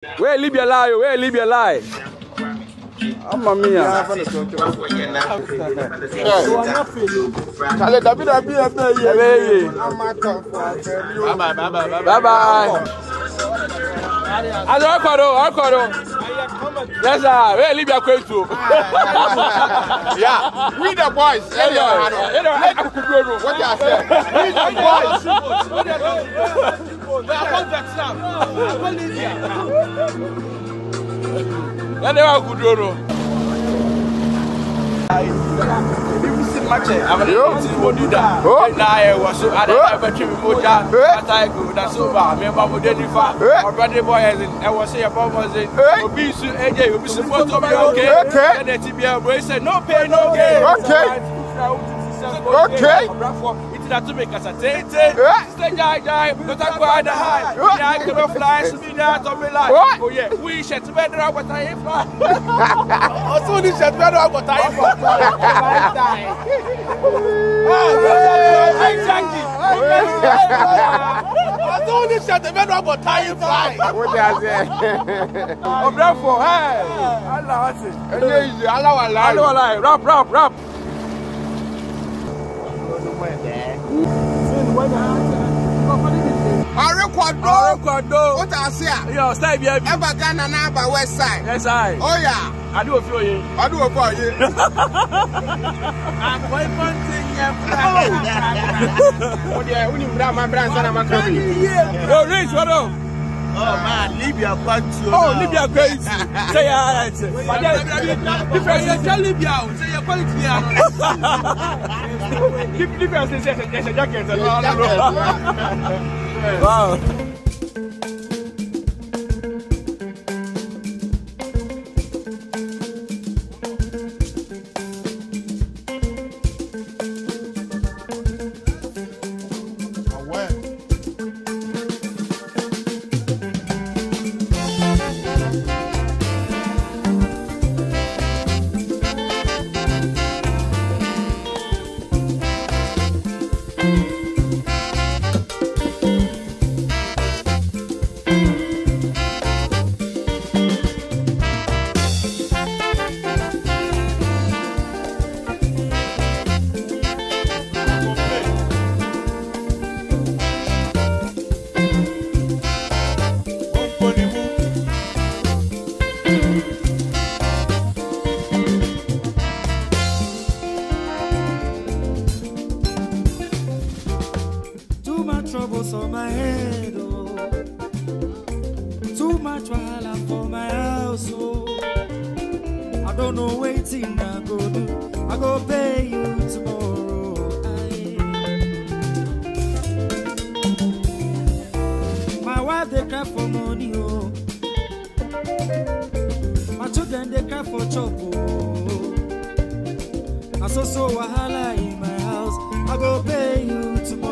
Where Libya lie? Where Libya lie? Mamma mia. Bye bye. Yes, sir. Where Libya going to? Yeah, we the boys. What you say? We the boys. Yeah, they are good. I'm do that. And I was so I never came with that. But I go, that's over. I remember with any fat or brother boy, and I was saying about was it. Be so AJ, be supposed to be okay. And the TBL said, no pay, no gain. Okay. It's not to make us a taint. Stay die, but I go out the high. I can fly, so be that on my life. Oh, yeah, we should better out what I fly. Also, this should better out what I exactly. I told this shut the better out what I fly. What you say? Oh, bravo, hey. Allah, rap. What I say? Yo, stay here. Ever Ghana now by west side? Yes, I. Oh yeah. I do a few years. I do a for you. I'm going to Oh yeah, when you grab my brands and I'm coming. Yo, Rich, what up? Oh man, Libya quantity. Oh, Libya crazy. Say alright. If you tell Libya, say your quality. Libya says there's a jacket. Wow. Troubles on my head, oh. Too much wahala for my house, oh. I don't know waiting I go do. I go pay you tomorrow. My wife they cry for money, oh. My children they cry for chop, oh. I so wahala in my house. I go pay you tomorrow.